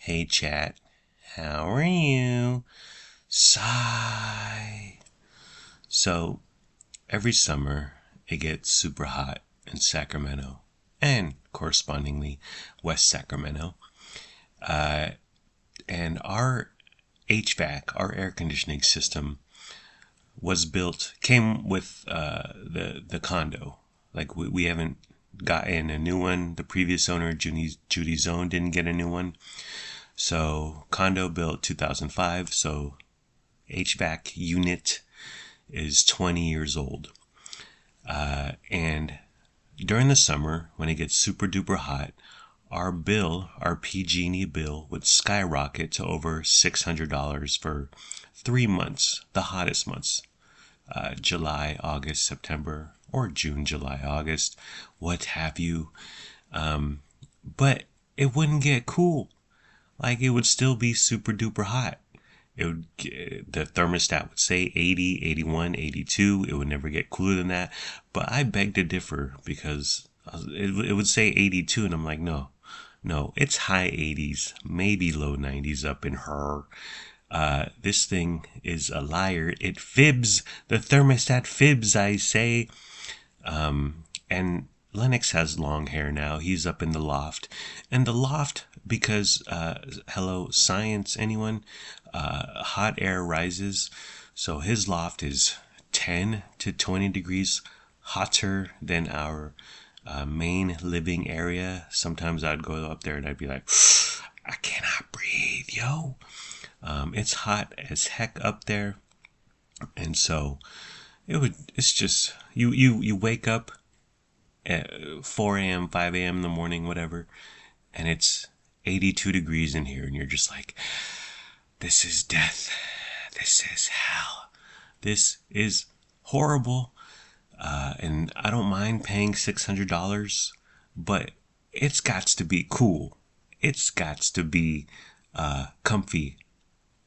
Hey chat, how are you? Sigh. So, every summer it gets super hot in Sacramento and correspondingly West Sacramento. Uh, and our HVAC, our air conditioning system, came with the condo. Like we haven't gotten a new one. The previous owner, Judy Zone, didn't get a new one. So condo built 2005. So HVAC unit is 20 years old. And during the summer, when it gets super duper hot, our PG&E bill would skyrocket to over $600 for 3 months, the hottest months. July, August, September, or June, July, August, what have you. But it wouldn't get cool. Like it would still be super duper hot. The thermostat would say 80, 81, 82. It would never get cooler than that. But I beg to differ because it would say 82, and I'm like, no, it's high 80s, maybe low 90s up in her. This thing is a liar. It fibs. The thermostat fibs, I say. And Lennox has long hair now. He's up in the loft. And the loft, because, hello, science, anyone? Hot air rises. So his loft is 10 to 20 degrees hotter than our main living area. Sometimes I'd go up there and I'd be like, I cannot breathe, yo. It's hot as heck up there. And so it's just, you wake up at 4 a.m., 5 a.m. in the morning, whatever, and it's 82 degrees in here, and you're just like, this is death. This is hell. This is horrible. And I don't mind paying $600, but it's got to be cool. It's got to be comfy.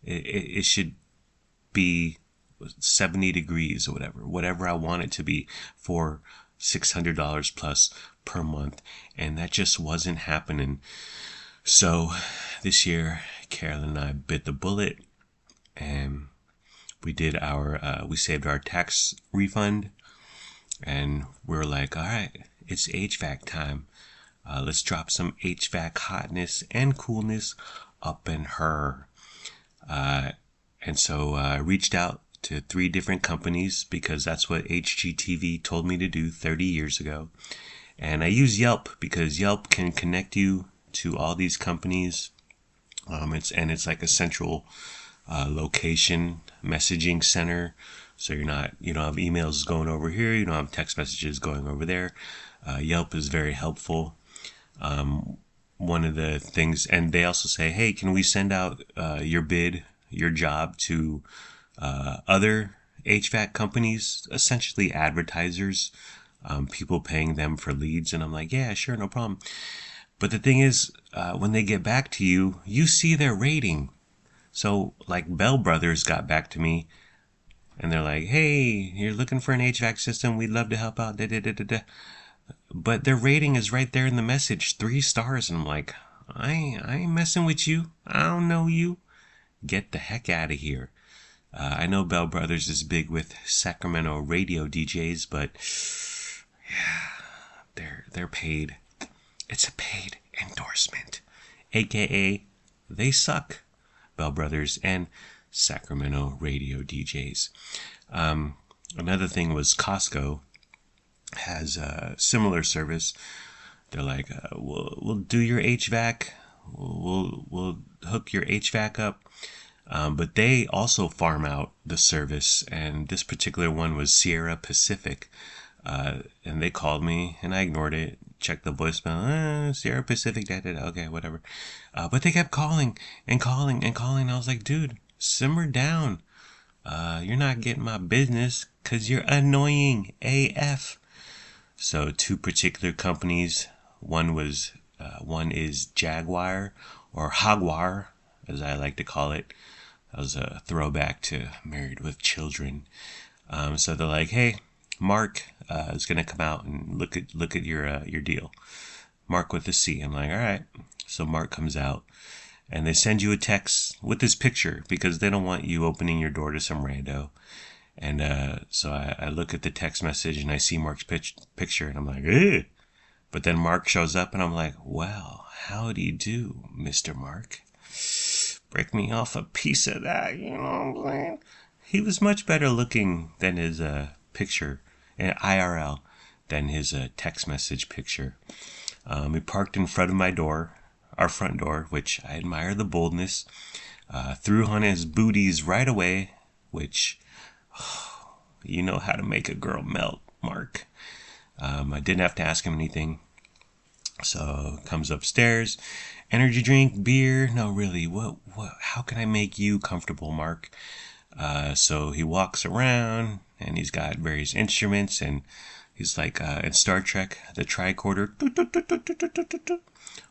It should be 70 degrees or whatever I want it to be for $600 plus per month. And that just wasn't happening. So this year, Carolyn and I bit the bullet and we saved our tax refund, and we're like, all right, it's HVAC time. Let's drop some HVAC hotness and coolness up in her. And so I reached out to 3 different companies because that's what HGTV told me to do 30 years ago. And I use Yelp because Yelp can connect you to all these companies. It's like a central location messaging center. So you don't have emails going over here. You don't have text messages going over there. Yelp is very helpful. One of the things, and they also say, hey, can we send out your job to other HVAC companies, essentially advertisers, people paying them for leads? And I'm like, yeah, sure, no problem. But the thing is, when they get back to you, you see their rating. So like Bell Brothers got back to me and they're like, hey, you're looking for an HVAC system. We'd love to help out. Da, da, da, da, da. But their rating is right there in the message, 3 stars. And I'm like, I ain't messing with you. I don't know you. Get the heck out of here. I know Bell Brothers is big with Sacramento radio DJs, but yeah, they're paid. It's a paid endorsement, aka they suck. Bell Brothers and Sacramento radio DJs. Another thing was Costco has a similar service. They're like, we'll do your HVAC. We'll hook your HVAC up. But they also farm out the service, and this particular one was Sierra Pacific. And they called me, and I ignored it. Checked the voicemail. Sierra Pacific, okay, whatever. But they kept calling and calling and calling. I was like, dude, simmer down. You're not getting my business because you're annoying AF. So 2 particular companies. One is Jaguar, or Jaguar, as I like to call it. That was a throwback to Married with Children. So they're like, hey, Mark is going to come out and look at your deal. Mark with a C. I'm like, all right. So Mark comes out and they send you a text with this picture because they don't want you opening your door to some rando. And so I look at the text message and I see Mark's picture and I'm like, ugh. But then Mark shows up and I'm like, well, how do you do, Mr. Mark? Break me off a piece of that, you know what I'm saying? He was much better looking than his picture, IRL, than his text message picture. He parked in front of my door, our front door, which I admire the boldness. Threw on his booties right away, which, you know how to make a girl melt, Mark. I didn't have to ask him anything. So comes upstairs, energy drink, beer. No, really, what? How can I make you comfortable, Mark? So he walks around and he's got various instruments and he's like in Star Trek, the tricorder,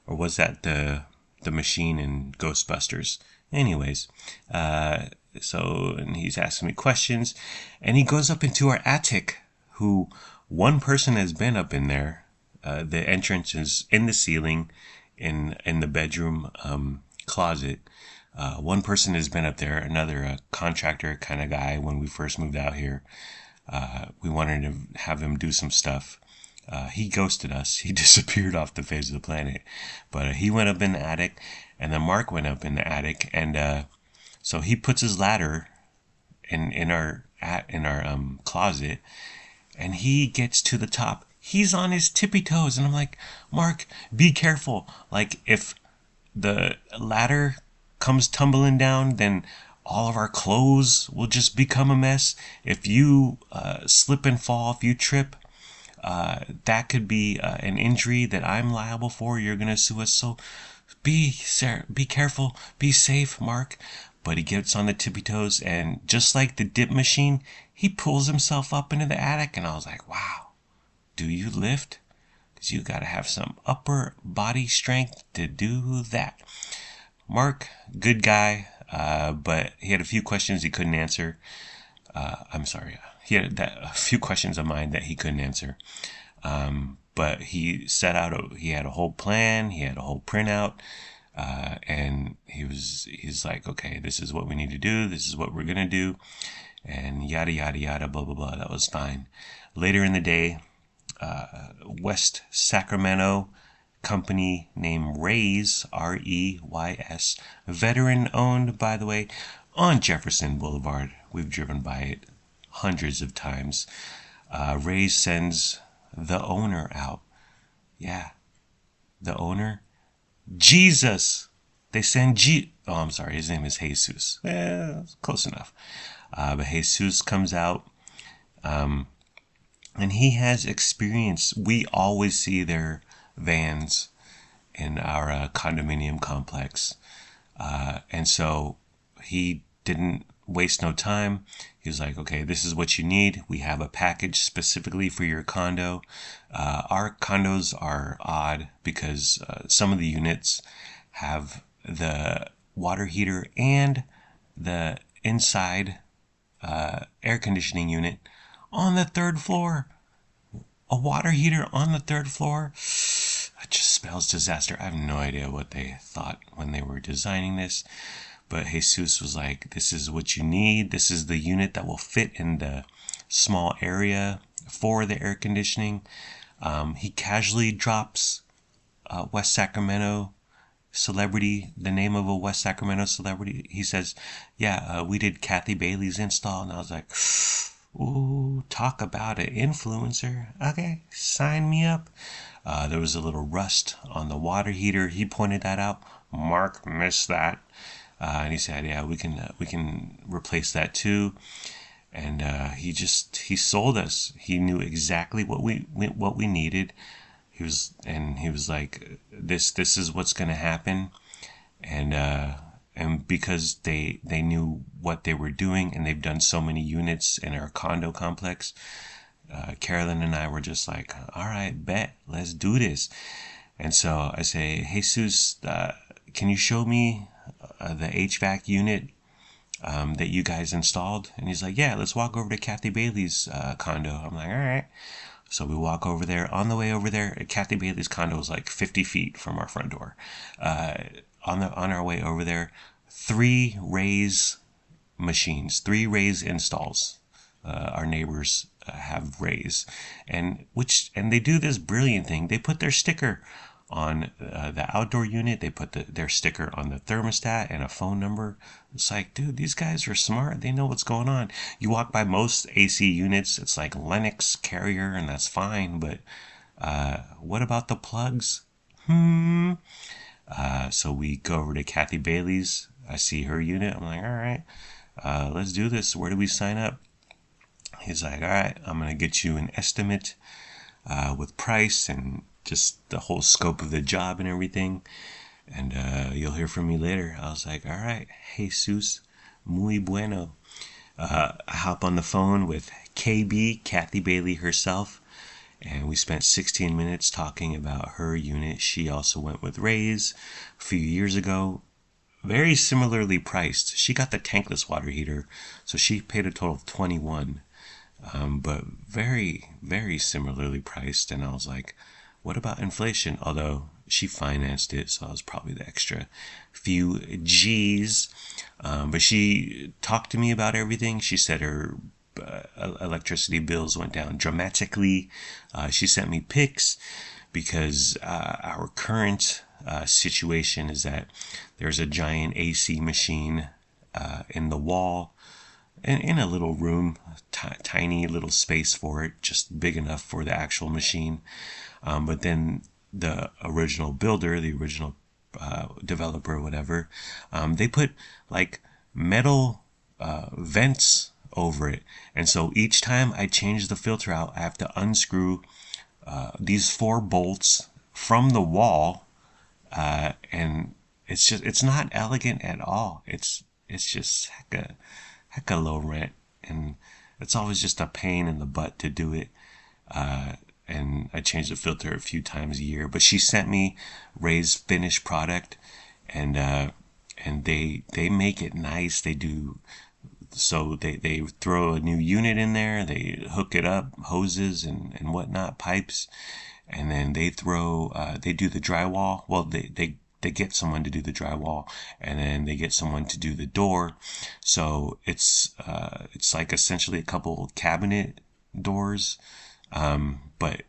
or was that the machine in Ghostbusters? Anyways, so and he's asking me questions, and he goes up into our attic. Who one person has been up in there. The entrance is in the ceiling, in the bedroom closet. One person has been up there. Another contractor kind of guy. When we first moved out here, we wanted to have him do some stuff. He ghosted us. He disappeared off the face of the planet. But he went up in the attic, and then Mark went up in the attic, and so he puts his ladder in our closet, and he gets to the top. He's on his tippy toes, and I'm like, Mark, be careful. Like, if the ladder comes tumbling down, then all of our clothes will just become a mess. If you slip and fall, if you trip, that could be an injury that I'm liable for. You're gonna sue us. So be careful, be safe, Mark. But he gets on the tippy toes, and just like the dip machine, he pulls himself up into the attic, and I was like, wow. Do you lift? Because you got to have some upper body strength to do that. Mark, good guy, but he had a few questions he couldn't answer. I'm sorry. He had a few questions of mine that he couldn't answer. But he he had a whole plan. He had a whole printout. And he's like, okay, this is what we need to do. This is what we're going to do. And yada, yada, yada, blah, blah, blah. That was fine. Later in the day, West Sacramento company named Reys, Reys, veteran owned, by the way, on Jefferson Boulevard. We've driven by it hundreds of times. Reys sends the owner out. Yeah, the owner. Jesus! They send oh, I'm sorry, his name is Jesus. Close enough. But Jesus comes out. And he has experience. We always see their vans in our condominium complex. And so he didn't waste no time. He was like, okay, this is what you need. We have a package specifically for your condo. Our condos are odd because some of the units have the water heater and the inside air conditioning unit on the third floor. A water heater on the third floor? That just spells disaster. I have no idea what they thought when they were designing this. But Jesus was like, this is what you need. This is the unit that will fit in the small area for the air conditioning. He casually drops West Sacramento celebrity, the name of a West Sacramento celebrity. He says, yeah, we did Kathy Bailey's install. And I was like, ooh, talk about an influencer. Okay, sign me up. There was a little rust on the water heater. He pointed that out. Mark missed that. And he said, yeah, we can replace that too. And he sold us. He knew exactly what we needed. He was like, this is what's going to happen. And because they knew what they were doing, and they've done so many units in our condo complex, Carolyn and I were just like, all right, bet, let's do this. And so I say, Jesus, can you show me the HVAC unit that you guys installed? And he's like, yeah, let's walk over to Kathy Bailey's condo. I'm like, all right. So we walk over there. On the way over there, Kathy Bailey's condo is like 50 feet from our front door. on our way over there, 3 machines, 3 installs. Our neighbors have Rays, and they do this brilliant thing. They put their sticker on the outdoor unit. They put their sticker on the thermostat and a phone number. It's like, dude, these guys are smart. They know what's going on. You walk by most AC units, it's like Lennox, Carrier, and that's fine. But what about the plugs? So we go over to Kathy Bailey's. I see her unit. I'm like, all right, let's do this. Where do we sign up? He's like, all right, I'm going to get you an estimate with price and just the whole scope of the job and everything. And you'll hear from me later. I was like, all right, Jesus, muy bueno. I hop on the phone with KB, Kathy Bailey herself. And we spent 16 minutes talking about her unit. She also went with Rays a few years ago. Very similarly priced. She got the tankless water heater, so she paid a total of $21. But very, very similarly priced. And I was like, what about inflation? Although she financed it, so I was probably the extra few G's. But she talked to me about everything. She said her electricity bills went down dramatically. She sent me pics because our current situation is that there's a giant AC machine in the wall, in a little room, tiny little space for it, just big enough for the actual machine. But then the original builder, the original developer, whatever, they put like metal vents over it. And so each time I change the filter out, I have to unscrew these 4 bolts from the wall. And it's not elegant at all. It's just hecka low rent, and it's always just a pain in the butt to do it. And I change the filter a few times a year. But she sent me Ray's finished product, and they make it nice. They do. So they throw a new unit in there, they hook it up, hoses and whatnot, pipes, and then they do the drywall. Well, they get someone to do the drywall, and then they get someone to do the door. So it's like essentially a couple cabinet doors, but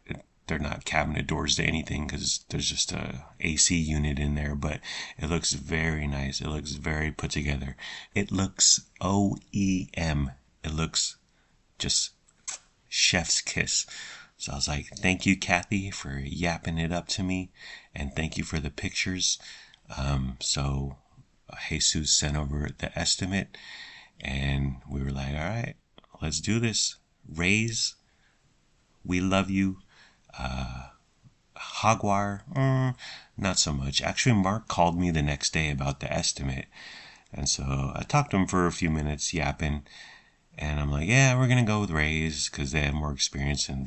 they're not cabinet doors to anything because there's just a AC unit in there. But it looks very nice. It looks very put together. It looks OEM. It looks just chef's kiss. So I was like, thank you, Kathy, for yapping it up to me, and thank you for the pictures. So Jesus sent over the estimate, and we were like, all right, let's do this. Rays, we love you. Hogwire, not so much. Actually, Mark called me the next day about the estimate, and so I talked to him for a few minutes, yapping, and I'm like, yeah, we're gonna go with Rays because they have more experience, and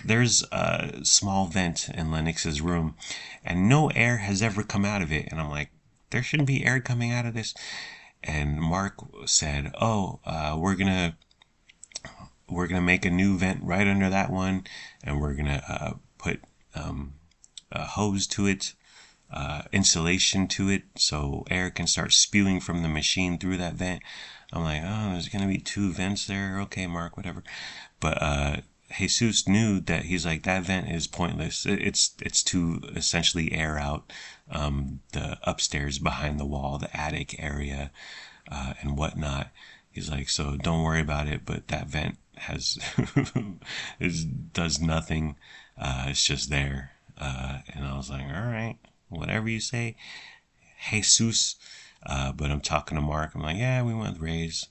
there's a small vent in Lennox's room, and no air has ever come out of it, and I'm like, there shouldn't be air coming out of this, and Mark said, we're gonna make a new vent right under that one, and we're gonna put a hose to it, insulation to it, so air can start spewing from the machine through that vent. I'm like, there's gonna be 2 vents there. Okay, Mark, whatever. But Jesus knew that. He's like, that vent is pointless. It's to essentially air out the upstairs behind the wall, the attic area, and whatnot. He's like, so don't worry about it. But that vent does nothing. It's just there. And I was like, all right, whatever you say, Jesus. But I'm talking to Mark. I'm like, yeah, we went with Rays.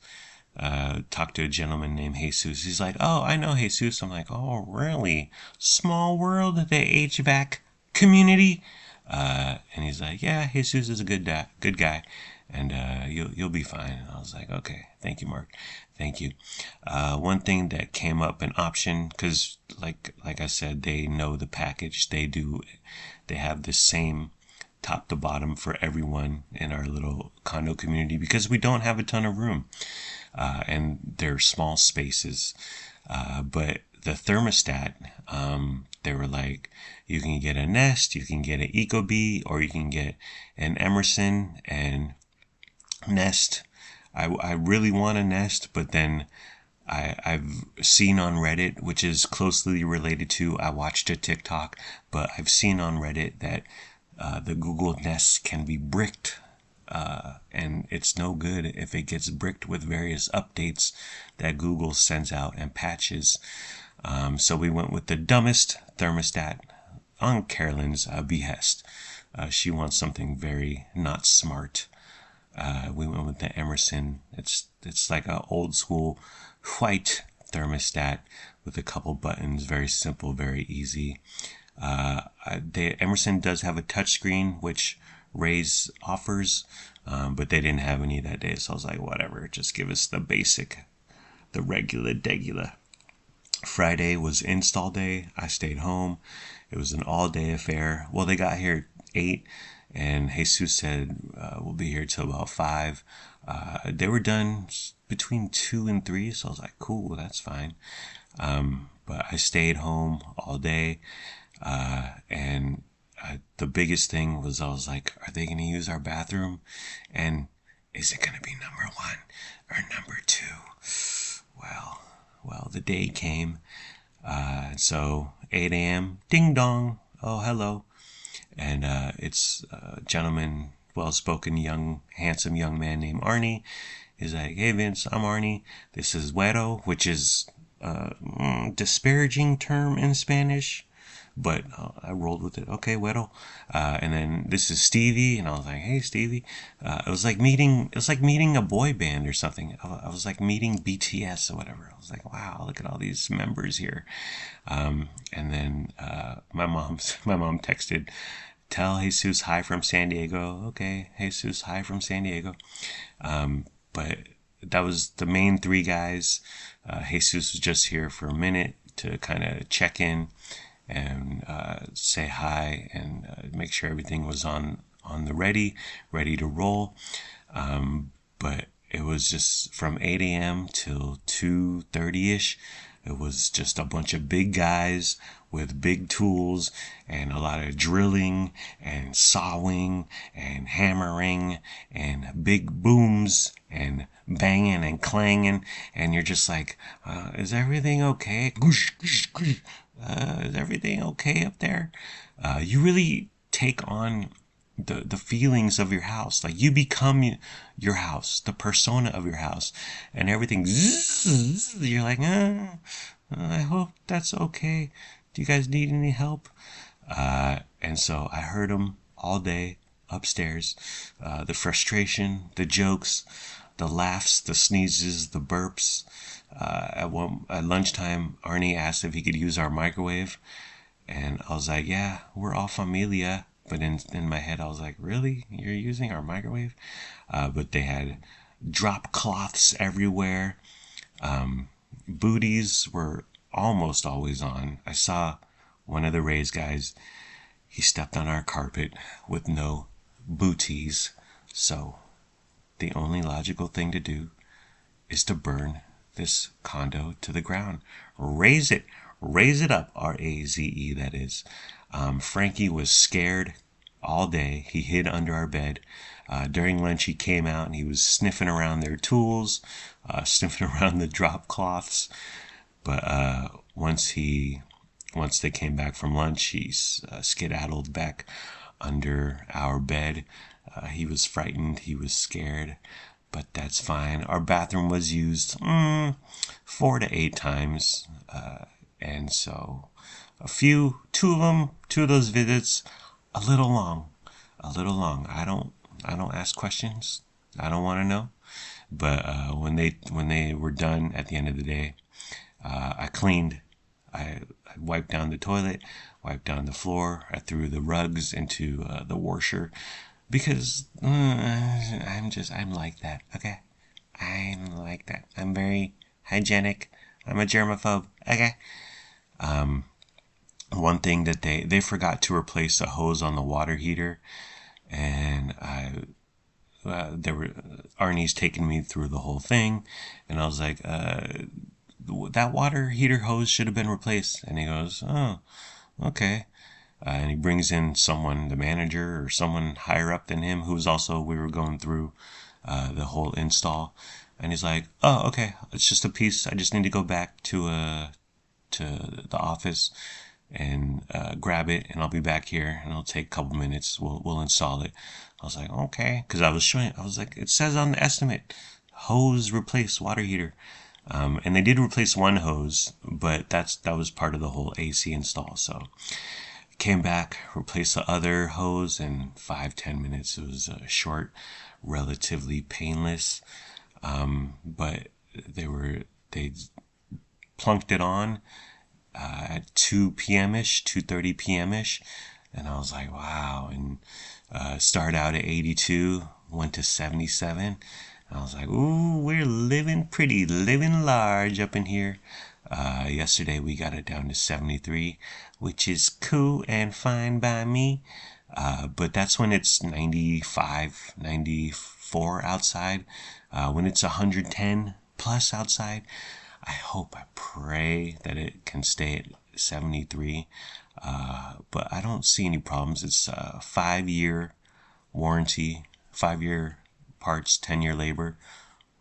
Talked to a gentleman named Jesus. He's like, oh, I know Jesus. I'm like, oh, really? Small world, the HVAC community. And he's like, yeah, Jesus is a good guy, and you'll be fine. And I was like, okay, thank you, Mark, thank you. One thing that came up, an option, because like I said, they know the package. They have the same top to bottom for everyone in our little condo community because we don't have a ton of room, and they're small spaces. But the thermostat, they were like, you can get a Nest, you can get an Ecobee, or you can get an Emerson. And Nest, I really want a Nest, but then I've seen on Reddit, which is closely related to, I watched a TikTok, but I've seen on Reddit that the Google Nest can be bricked, and it's no good if it gets bricked with various updates that Google sends out and patches. So we went with the dumbest thermostat on Carolyn's behest. She wants something very not smart. We went with the Emerson. It's like an old school white thermostat with a couple buttons. Very simple, very easy. The Emerson does have a touchscreen, which Ray's offers, but they didn't have any that day. So I was like, whatever, just give us the basic, the regular degular. Friday was install day. I stayed home. It was an all-day affair. Well, they got here at 8, and Jesus said we'll be here till about 5. They were done between 2 and 3, so I was like, cool, that's fine. But I stayed home all day, and the biggest thing was I was like, are they going to use our bathroom? And is it going to be number 1 or number 2? Well, the day came. So 8 a.m., ding dong. Oh, hello. And it's a gentleman, well-spoken, young, handsome young man named Arnie. He's like, hey, Vince, I'm Arnie. This is Güero, which is a disparaging term in Spanish. But I rolled with it. Okay, Güero. And then this is Stevie, and I was like, "Hey, Stevie." It was like meeting a boy band or something. I was like meeting BTS or whatever. I was like, "Wow, look at all these members here." And then my mom texted, "Tell Jesus hi from San Diego." Okay, Jesus hi from San Diego. But that was the main 3 guys. Jesus was just here for a minute to kind of check in and say hi and make sure everything was on the ready to roll. But it was just from 8 a.m. till 2:30ish. It was just a bunch of big guys with big tools and a lot of drilling and sawing and hammering and big booms and banging and clanging. And you're just like, is everything okay? Is everything okay up there? You really take on the feelings of your house. Like, you become your house, the persona of your house, and everything. You're like, I hope that's okay. Do you guys need any help? And so I heard them all day upstairs. The frustration, the jokes, the laughs, the sneezes, the burps. At lunchtime, Arnie asked if he could use our microwave, and I was like, yeah, we're all familia. But in my head, I was like, really? You're using our microwave? But they had drop cloths everywhere. Booties were almost always on. I saw one of the Rays guys, he stepped on our carpet with no booties. So the only logical thing to do is to burn this condo to the ground. Raise it up, R-A-Z-E, that is. Frankie was scared all day. He hid under our bed. During lunch, he came out and he was sniffing around their tools, sniffing around the drop cloths. But once they came back from lunch, he skedaddled back under our bed. He was frightened. He was scared. But that's fine. Our bathroom was used 4 to 8 times. And so two of those visits, a little long. I don't ask questions. I don't want to know. But when they were done at the end of the day, I cleaned. I wiped down the toilet, wiped down the floor. I threw the rugs into the washer because I'm like that. Okay, I'm like that. I'm very hygienic. I'm a germaphobe. Okay. One thing that they forgot to replace the hose on the water heater, and Arnie's taking me through the whole thing, and I was like, that water heater hose should have been replaced. And he goes, oh, okay. And he brings in someone, the manager or someone higher up than him, who's also, we were going through the whole install. And he's like, oh, okay, it's just a piece. I just need to go back to the office and grab it, and I'll be back here, and it'll take a couple minutes. We'll install it. I was like, okay, because I was like, it says on the estimate, hose replace water heater. And they did replace one hose, but that was part of the whole AC install. So came back, replaced the other hose in 5-10 minutes. It was short, relatively painless, but they plunked it on at 2 p.m.-ish, 2:30 p.m.-ish, and I was like, wow. And started out at 82, went to 77. I was like, ooh, we're living pretty, living large up in here. Yesterday we got it down to 73, which is cool and fine by me. But that's when it's 95, 94 outside. When it's 110 plus outside, I pray that it can stay at 73. But I don't see any problems. It's a 5-year warranty, 5-year parts, 10-year labor,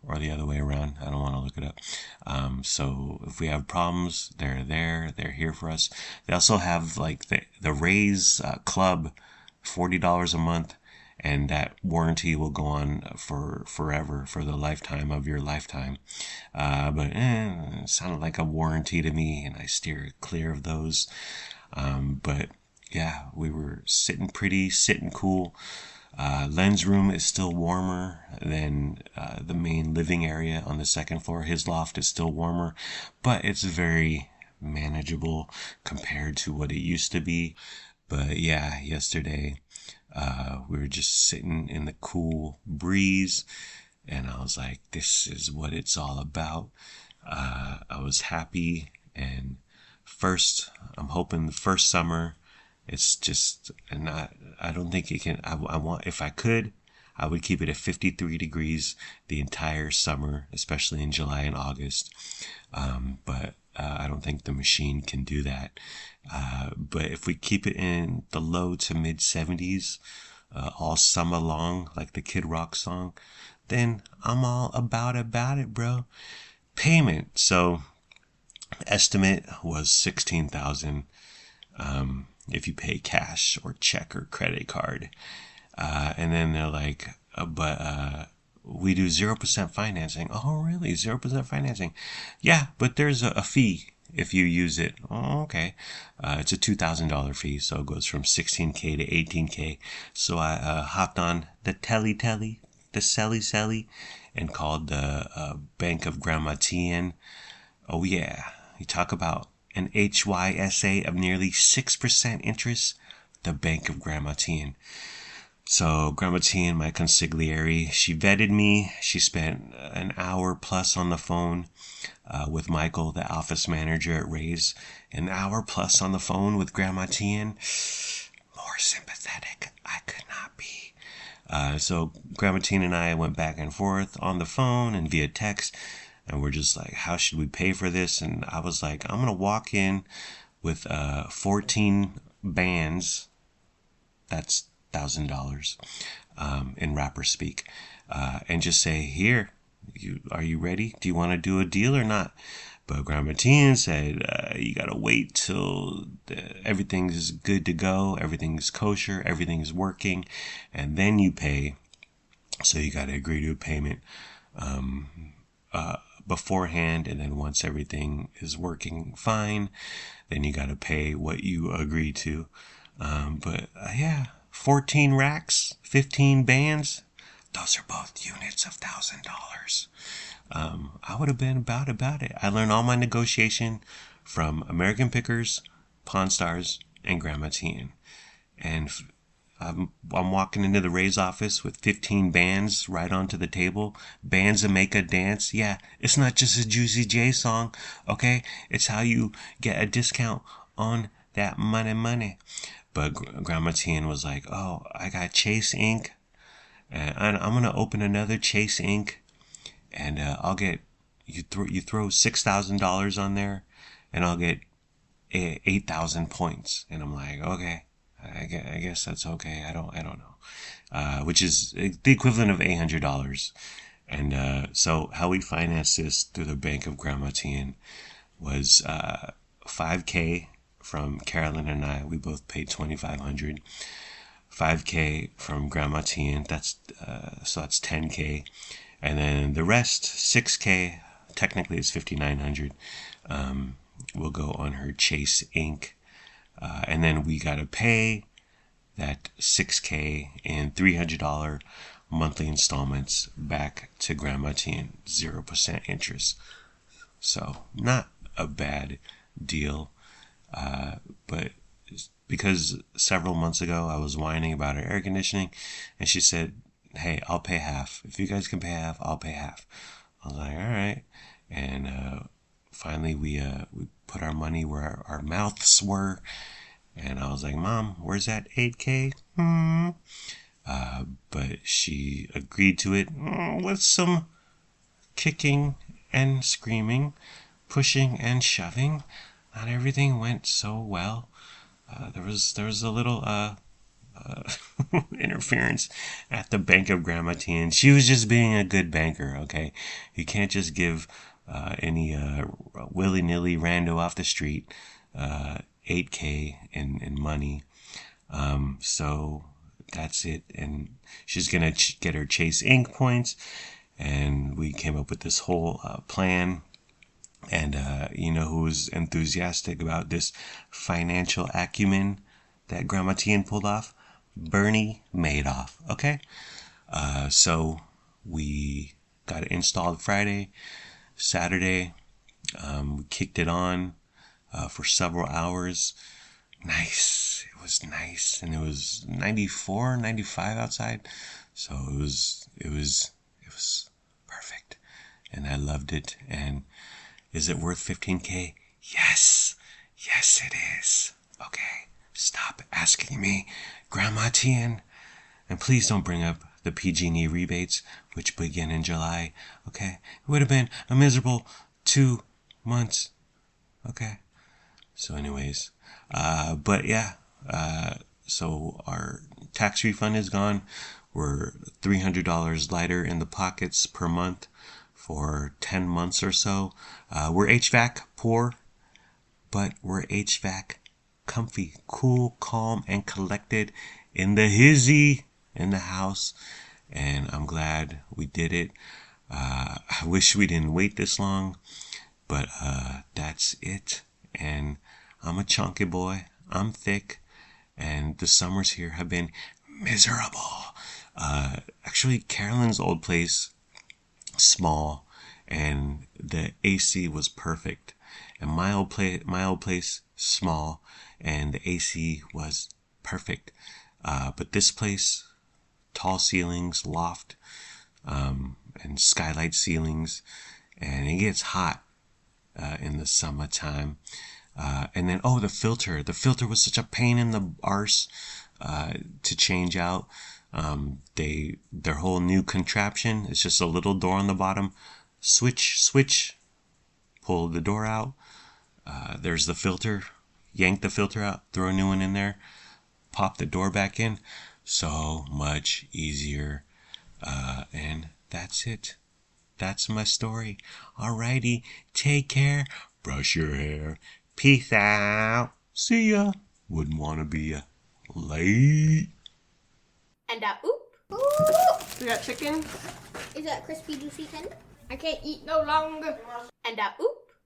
or the other way around. I don't want to look it up. So if we have problems, they're there. They're here for us. They also have like the Raise Club, $40 a month, and that warranty will go on for forever, for the lifetime of your lifetime. But it sounded like a warranty to me, and I steer clear of those. But yeah, we were sitting pretty, sitting cool. Len's room is still warmer than the main living area on the second floor. His loft is still warmer, but it's very manageable compared to what it used to be. But yeah, yesterday we were just sitting in the cool breeze, and I was like, this is what it's all about. I was happy, and I'm hoping the first summer, it's just not, I don't think it can, I want, if I could, I would keep it at 53 degrees the entire summer, especially in July and August. But I don't think the machine can do that. But if we keep it in the low to mid 70s all summer long, like the Kid Rock song, then I'm all about it, bro. Payment. So estimate was $16,000 if you pay cash or check or credit card. And then they're like, but we do 0% financing. Oh, really? 0% financing? Yeah, but there's a fee if you use it. Oh, okay. It's a $2,000 fee, so it goes from $16K to $18K. So I hopped on the the Selly, and called the Bank of Grandma Tien. Oh, yeah. You talk about an HYSA of nearly 6% interest, the Bank of Grandma Tien. So Grandma Tien, my consigliere, she vetted me. She spent an hour plus on the phone with Michael, the office manager at Raise. An hour plus on the phone with Grandma Tien. More sympathetic I could not be. So Grandma Tien and I went back and forth on the phone and via text. And we're just like, how should we pay for this? And I was like, I'm going to walk in with 14 bands. That's $1,000 in rapper speak. And just say, here, are you ready? Do you want to do a deal or not? But Grandma Tien said, you got to wait till everything's good to go. Everything's kosher. Everything's working. And then you pay. So you got to agree to a payment beforehand, and then once everything is working fine, then you got to pay what you agree to. But yeah, 14 racks, 15 bands, those are both units of $1,000. I would have been about it. I learned all my negotiation from American Pickers, Pawn Stars, and Grandma Tien. And I'm walking into the Raise office with 15 bands right onto the table. Bands that make a dance. Yeah, it's not just a Juicy J song, okay? It's how you get a discount on that money. But Grandma Tien was like, oh, I got Chase Ink. And I'm going to open another Chase Ink. And I'll get you throw $6,000 on there, and I'll get 8,000 points. And I'm like, okay, I guess that's okay. I don't know. Which is the equivalent of $800. And so how we financed this through the Bank of Grandma Tien was 5K from Carolyn and I. We both paid 2,500. 5K from Grandma Tien. So that's 10K, and then the rest 6K. Technically, it's 5,900. Will go on her Chase Inc. And then we gotta pay that 6K in $300 monthly installments back to Grandma Tien, 0% interest. So not a bad deal, but because several months ago I was whining about her air conditioning, and she said, hey, I'll pay half. If you guys can pay half, I'll pay half. I was like, all right. And finally we put our money where our mouths were, and I was like, Mom, where's that 8K? But she agreed to it with some kicking and screaming, pushing and shoving. Not everything went so well. There was a little interference at the Bank of Grandma Tien. She was just being a good banker, okay? You can't just give any willy-nilly rando off the street 8K in money. So that's it. And she's gonna get her Chase Inc. points, and we came up with this whole plan. And you know who was enthusiastic about this financial acumen that Grandma Tien pulled off? Bernie Madoff, okay? So we got it installed Friday. Saturday, we kicked it on for several hours. Nice. It was nice. And it was 94, 95 outside. So it was perfect. And I loved it. And is it worth 15K? Yes. Yes, it is. Okay. Stop asking me, Grandma Tien. And please don't bring up the PG&E rebates, which begin in July. Okay? It would have been a miserable 2 months. Okay? So anyways, but yeah, so our tax refund is gone. We're $300 lighter in the pockets per month for 10 months or so. We're HVAC poor, but we're HVAC comfy, cool, calm, and collected in the hizzy in the house. And I'm glad we did it. I wish we didn't wait this long, but that's it. And I'm a chunky boy. I'm thick. And the summers here have been miserable. Actually, Carolyn's old place, small, and the AC was perfect. And my old place, small, and the AC was perfect. But this place, tall ceilings, loft, and skylight ceilings, and it gets hot in the summertime. And then, the filter. The filter was such a pain in the arse to change out. Their whole new contraption is just a little door on the bottom. Switch, pull the door out. There's the filter. Yank the filter out, throw a new one in there, pop the door back in. So much easier. And that's it. That's my story. Alrighty, take care. Brush your hair. Peace out. See ya. Wouldn't want to be late. And oop. We got chicken. Is that crispy, juicy tender? I can't eat no longer. And oop.